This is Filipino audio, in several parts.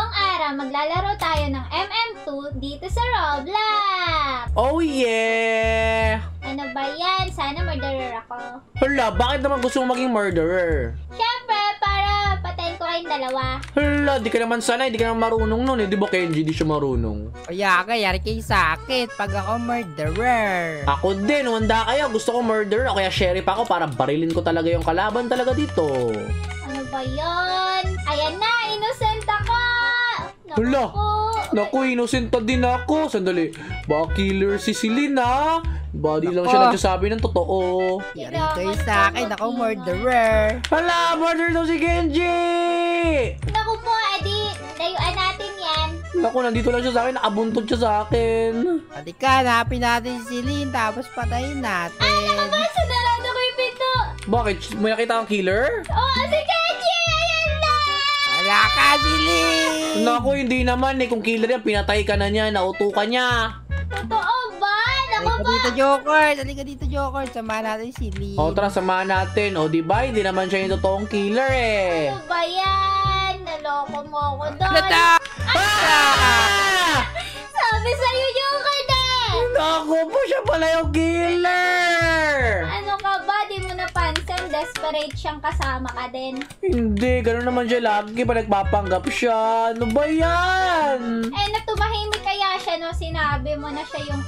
Ngayong araw, maglalaro tayo ng MM2 dito sa Roblox! Oh yeah! Ano ba yan? Sana murderer ako. Hala, bakit naman gusto mong maging murderer? Siyempre, para patayin ko kayong dalawa. Hala, di ka naman sanay, di ka naman marunong nun eh. Di ba Kenji, di siya marunong? Kaya yari kayo sakit pag ako murderer. Ako din, handa kayo. Gusto ko murderer o kaya sheriff ako para barilin ko talaga yung kalaban talaga dito. Ano ba yan? Ayan na, innocent ako! Hala! po. Naku, innocent pa din ako. Sandali, baka killer si Selena. Body lang siya nagsasabi ng totoo. Yari kayo sa akin, ako murderer. Hala, murder daw si Kenji! Naku po, edi, layuan natin yan. Naku, nandito lang siya sa akin. Nakabuntod siya sa akin. Halika, hanapin natin si Lynn, tapos patayin natin. Aba, sinarado ko yung pinto. Bakit? May nakita kang killer? Oh, si Kenji! Ayan na! Wala ka si Lynn! Naku, hindi naman eh. Kung killer yan, pinatay ka na niya. Nauto ka niya. Totoo ba? Naku Halika po. dito, Joker! Halika dito, Joker! Samahan natin si Lynn. O, tara, samahan natin. O, diba? Hindi naman siya yung totoong killer eh. Ano ba yan? Naloko mo ako doon. Lata! Ah! Sabi sa'yo yung din! Naku po, siya pala yung killer! Ano ka ba? Di mo napansin? Desperate siyang kasama ka din. Hindi, gano'n naman siya lagi pa nagpapanggap siya. Ano ba yan? Eh, natumahimik kaya siya no? Sinabi mo na siya yung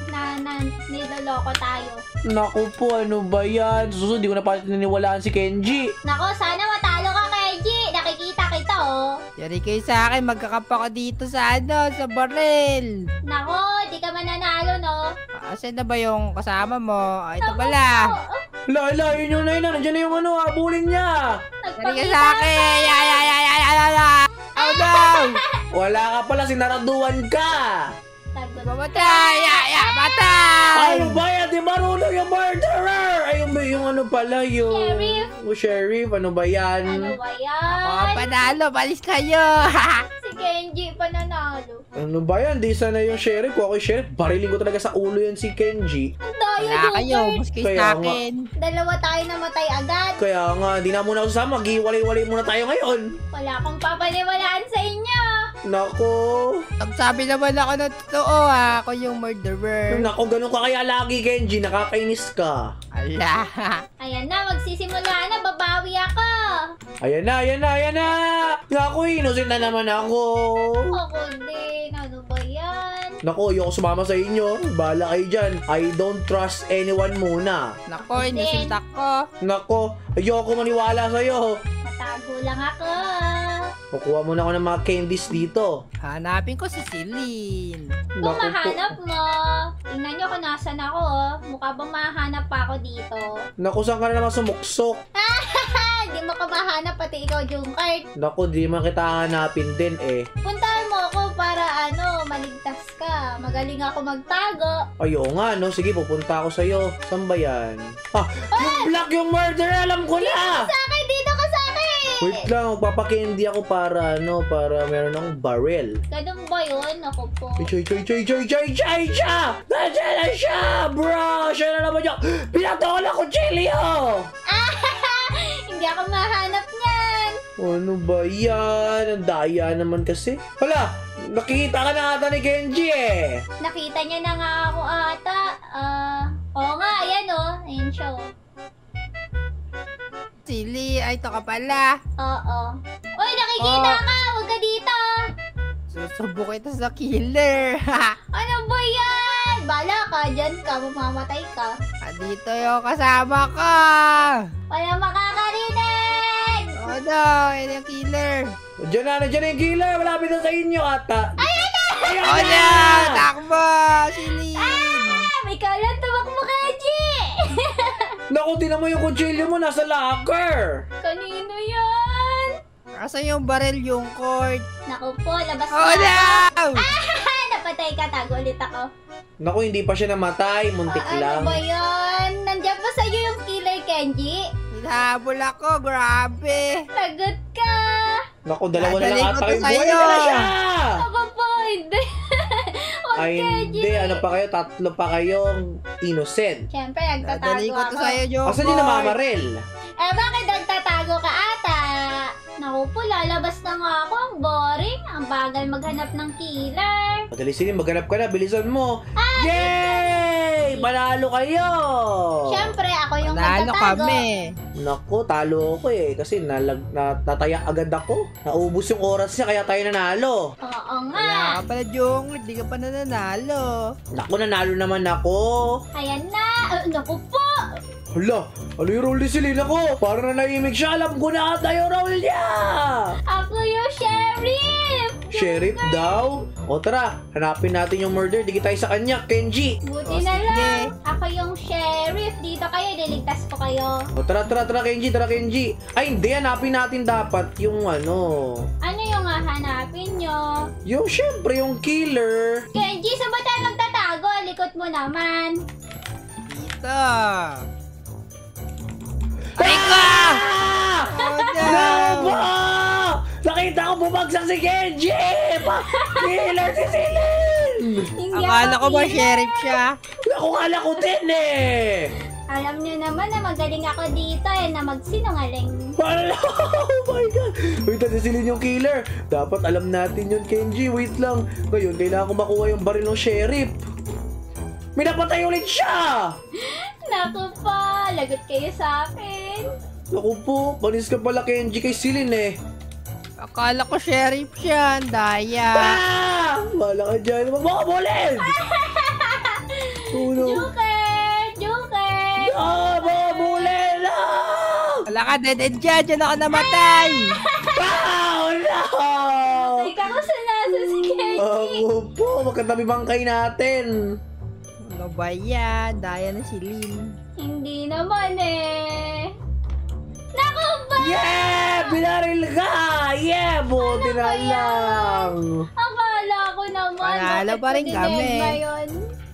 niloloko tayo. Naku po, ano ba yan? Susunod, di ko na pa niniwalaan si Kenji. Nako, sana matalo ka, Kenji. Nakikita kita, oh. Yari kayo sa akin, magkakapa ko dito sa sa baril. Nako, di ka mananalo, no? Asan na ba yung kasama mo? Ito pala. Lala, yun yung naina. Nandiyan na yung ano, habulin niya. Yari kayo sa akin! Oh no! Wala ka pala, sinaraduan ka. Mamatay! Matay! Ano ba yan? Di marunong yung murderer! Ay, yung ano pala, yung... Sheriff. Sheriff, ano ba yan? Ano ba yan? Ako panalo, balis kayo! Si Kenji pananalo. Ano ba yan? Di sana yung sheriff. Kung ako yung sheriff, barilin ko talaga sa ulo yan si Kenji. Ang dayo, Wala kayo, Joker. bus kayo Kaya sa nga. akin. Dalawa tayo namatay agad. Kaya nga, di na muna ako sasama. Mag-iwalay-walay muna tayo ngayon. Wala akong papaniwalaan sa inyo. Nako. Sabi naman ako na totoo ako yung murderer. Nako, ganun ka kaya lagi, Kenji. Nakakainis ka. Ala. Ayan na, magsisimula na. Babawi ako. Ayan na, ayan na, ayan na. Nako, innocent na naman ako. Ako din. Ano ba yan? Nako, ayoko sumama sa inyo. Bahala kayo dyan. I don't trust anyone muna. Nako, innocent ako. Nako, ayoko maniwala sa'yo. Natago lang ako. Kukuha muna ako ng mga candies dito. Hanapin ko si Celine. Kung Naku po. mahanap mo, tingnan nyo kung nasan ako, oh. Mukha bang mahanap pa ako dito? Naku, saan ka na naman sumuksok? Hindi mo ka mahanap, pati ikaw, Junkart. Naku, di man kita hanapin din eh. Puntahan mo ako para, maligtas ka. Magaling ako magtago. Ay, oo nga, no? Sige, pupunta ako sa'yo. Saan ba yan? Ah, yung black yung murder! Alam ko na! Sa akin, dito ka sa akin! Wait lang, magpapakendi ako para, para meron akong barrel. Ganun ba yun? Ako po. Choy! Siya! Nandiyan na siya, bro! Siya na naman niya! Pinato ko ng kutsilyo! Hindi ako mahanap niyan. Ano ba yan? Ang daya naman kasi. Hala! Nakikita ka na ata ni Kenji eh! Nakita niya na nga ako ata. Oo nga, ayan oh. Ayan siya oh. Celine, ay ito ka pala. Oo. Uy, nakikita Oh. ka! Huwag ka dito! Susubok ito sa killer. Ano ba yan? Bala ka, dyan ka, mamamatay ka. Dito yung kasama ko. Wala makakarinig! Oh no, yun yung killer. Nandiyan na yung killer! Malapit na sa inyo ata! Ayan na! Oh no, takbo, Celine. May kalan, tumakbo ka, G! Naku, tinan mo yung kutsilyo mo nasa locker! Kanino yan? Asan yung baril yung court? Naku po, labas Oh na. no! Napatay ka, tago ulit ako. Naku, hindi pa siya namatay. Muntik lang. Ano ba yan? Nandiyan ba sa'yo yung killer, Kenji? Hinahabol ako, grabe. Lagot ka! Naku, dalawa na lang Dadaling ko ata to kayong sa'yo. buhay na siya! Ako po, hindi. Huwag, Ay, Kenji. hindi. Ano pa kayo? Tatlo pa kayong innocent. Siyempre, nagtatago Dadaling ko ako. to sa'yo, Joker. Asan yung namamarel? Eh, bakit nagtatago ka ata? Naku po, lalabas na nga ako. Ang boring. Ang bagal maghanap ng killer. Madali Silin, maghanap ka na. Bilisan mo. Yay! Manalo kayo! Siyempre, ako yung Nalo magtatago. kami. Naku, talo ako eh. Kasi nataya agad ako. Naubos yung oras niya kaya tayo nanalo. Oo Wala nga. ka pala, Jungkook. Di ka pa nananalo. Naku, nanalo naman ako. Ayan na. Naku po. Hala, ano yung role ni Silin ako? Para na naimig siya. Alam ko na ata yung role niya. Ako yung sheriff. Sheriff daw? O tara, hanapin natin yung murder. Di tayo sa kanya, Kenji. Buti O, na sige. lang. Ako yung sheriff. Dito kayo, liligtas ko kayo. O tara, Kenji, Kenji. Ay, hindi. Hanapin natin dapat yung ano. Ano yung hahanapin nyo? Yung syempre, yung killer. Kenji, saan ba tayo magtatago? Likot mo naman. Dito. Teka! Oh, no! Naba! Nakita ko bumagsak si Kenji! Killer si Silin! Hindi Akala ako ko ba killer. sheriff siya? Ako kala ko din eh! Alam nyo naman na magaling ako dito na magsinungaling. Wala! Oh my God! Wait, si Silin yung killer. Dapat alam natin yun, Kenji. Wait lang. Ngayon, kailangan ko makuha yung baril ng sheriff. May napatay ulit siya! Naku po, lagot kayo sa akin. Naku po, panis ka pala Kenji kay Silin eh. Akala ko sheriff siya. Ang daya. Ah! Wala ka dyan. Magmamulin! Oh no. Joker! Joker! Ah! Magmamulin! Ah! Wala ka, dead end dyan. Diyan ako namatay. Ah! No! Teka ko sa nasa si Kenji. Ako po, magkatabi bangkay natin. Ano ba yan? Daya na si Lin. Hindi naman eh. Naku ba? Yeah! Binaril ka! Yeah! Buti na lang! Akala ko naman. Panalo bakit pa rin ko kami. dined ngayon?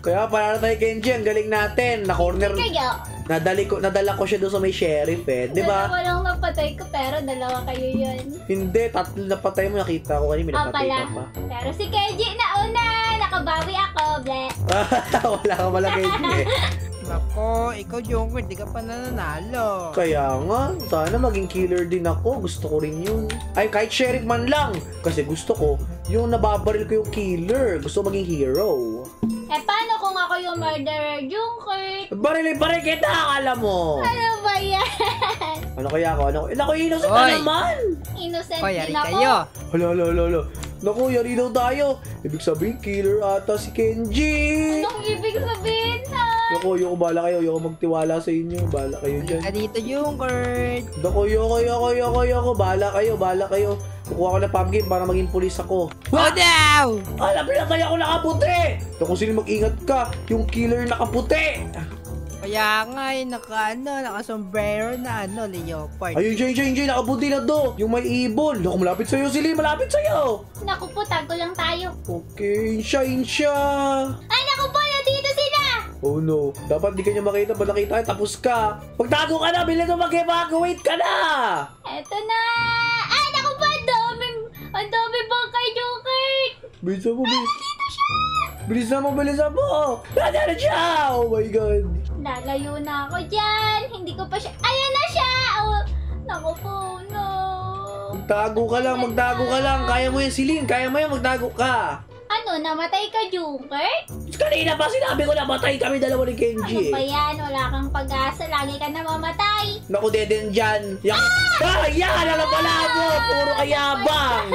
Kaya panalo tayo Kenji, ang galing natin. Na-corner, Kaya, nadala ko siya doon sa may sheriff eh. Di ba? dalawa lang napatay ko pero dalawa kayo yun. Hindi, tatlo na patay mo. Nakita ko kanina, may Ah, napatay pala. ka pa. Pero si Kenji na una. Nakabawi ako, ble. Wala ka pala Kenji eh. Nako, ikaw Jungkook. Di ka pa nananalo. Kaya nga, sana maging killer din ako. Gusto ko rin yun. Ay, kahit sheriff man lang. Kasi gusto ko, yung nababaril ko yung killer. Gusto ko maging hero. Eh, paano kung ako yung murderer, Junker? Barilin pa rin kita, akala mo. Ano ba yan? Ano kaya ako? Ano? Naku, innocent na Oy. naman. Innocent Hoy, din yari ako. kayo. Hala. Naku, yari daw tayo. Ibig sabihin, killer ata si Kenji. Anong ibig sabihin na? Naku, yung bala kayo. Yung magtiwala sa inyo. Bala kayo dyan. Ka dito, Jungkook. Naku, yoko. Bala kayo. Kukuha ko ng pub game para maging pulis ako. Oh, no! Alam na kaya ako nakaputi! Naku, sino mag-ingat ka? Yung killer nakaputi! Kaya nga naka-sombrero na leopard. Ayun siya, nakaputi na do! Yung may ibon! Naku, malapit sa'yo, Silin! Malapit sa'yo! Naku po, tago lang tayo. Okay, insya! Ay, naku po, nandito sila! Oh no, dapat di ka niya makita. Pag nakita, tapos ka! Pagtago ka na, bilis mo mag-evacuate ka na! Eto na! Ay, naku po, ang dami bangkay, Joker! Bilisan mo. Bilisan mo! Nandiyan na siya! Oh my God! Lalayo na ako dyan. Hindi ko pa siya... Ayan na siya! Oh, naku po, no. Magtago ka lang. Kaya mo yan, Silin. Kaya mo yan, magtago ka. Ano, namatay ka, Joker? Kanina pa sinabi ko na matay kami dalawa ni Ano Kenji. ba yan? Wala kang pag-asa. Lagi ka na mamatay. Naku, deden dyan. Yan! Ano pala mo? Puro kayabang.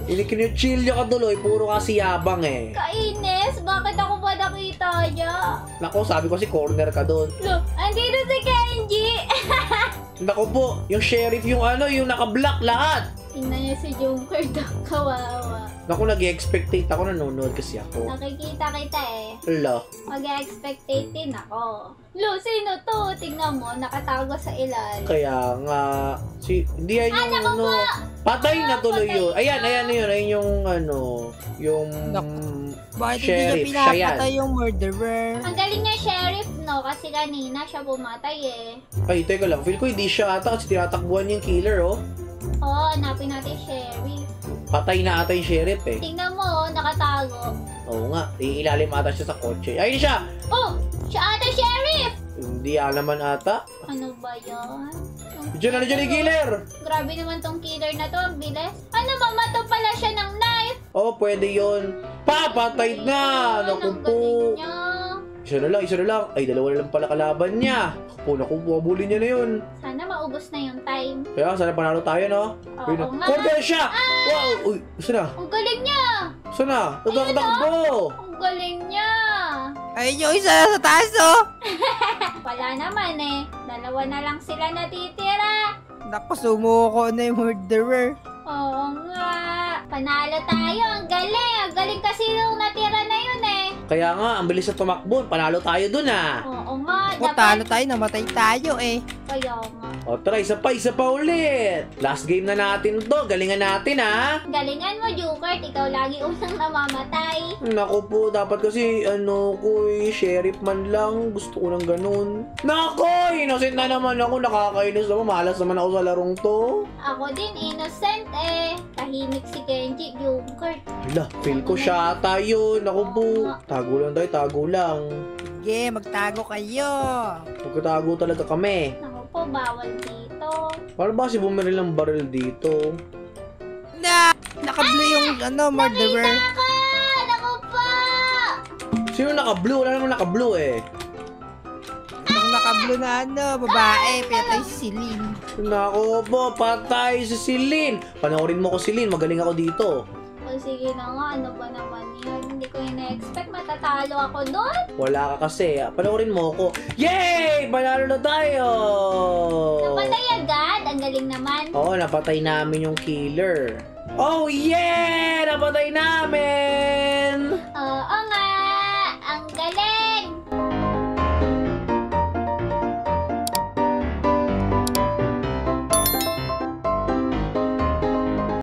Inikinutsilyo ka tuloy. Puro kasi yabang eh. Kainis, bakit ako ba nakita niya? Naku, sabi ko si corner ka doon. Look, andito si Kenji! Naku po, yung sheriff yung yung naka-block lahat. Tingnan niyo si Joker daw, kawawa. Naku, nag-expectate ako, nanonood kasi ako. Nakikita kita eh. Hala. Mag-expectate din ako. Lo, sino to? Tingnan mo, nakatago sa ilalim. Kaya nga, hindi yan yung naku po! patay na tuloy patay yun. na. Ayun yung yung Bakit sheriff, hindi siya niya yan. pinapatay yung murderer? Ang galing niya, sheriff, no? Kasi kanina siya pumatay eh. Ay, teka lang. Feel ko hindi siya ata kasi tinatakbuhan niya yung killer, oh. Oo, hanapin natin yung sheriff. Patay na ata yung sheriff, eh. Tingnan mo, nakatago. Oo nga. Iilalim ata siya sa kotse. Ayun siya! Oh! Siya ata sheriff! Hindi naman ata. Ano ba yan? Yung Diyan yung killer. Grabe naman tong killer na to, ang bilis. Ano, mamato pala siya ng knife. Oh, pwede yun. Papatay na! Naku Ang po. galing niya. Isa na lang. Ay, dalawa na lang pala kalaban niya. Naku, buhabulin niya na yun. Sana maubos na yung time. Kaya, sana panalo tayo, no? Oo nga. Corner siya! Wow! Uy, saan na? Ang galing niya. Saan na? Nagkakatakbo! Ang galing niya. Ay, yung isa sa taas, oh. Wala naman eh. Dalawa na lang sila natitira. Naku, sumuko na yung murderer. Oo nga. Panalo tayo. Ang galing. Ang galing kasi yung natira na yun eh. Kaya nga, ang bilis na tumakbo. Panalo tayo dun, ah. Oo nga. Naku, talo tayo, namatay tayo, eh. Kaya nga. O, tara, isa pa ulit. Last game na natin to. Galingan natin, ha? Galingan mo, Jukert. Ikaw lagi unang namamatay. Naku po, dapat kasi, sheriff man lang. Gusto ko ng ganun. Naku, innocent na naman ako. Nakakainis naman. Malas naman ako sa larong to. Ako din, innocent eh. Tahimik si Kenji, Jukert. Hala, feel ko siya tayo. Naku po. Tago lang tayo, tago lang. Sige, magtago kayo. Magkatago talaga kami. Ako po, bawal dito. Paano ba kasi bumaril ng baril dito? Nakablo yung, murderer. Nakita ka! Naku po! Sino naka-blue? Wala naman naka-blue eh. Yung nakablo na, babae, pinatay si Celine. Naku po, patay si Celine. Panoorin mo ko, Celine. Magaling ako dito. O sige na nga, ano ba naman yun? Hindi ko ina-expect matatalo ako doon. Wala ka kasi. Panoorin mo ko. Yay! Panalo na tayo! Napatay agad, ang galing naman. Oo, napatay namin yung killer. Oh yeah! Napatay namin! Oo nga, ang galing!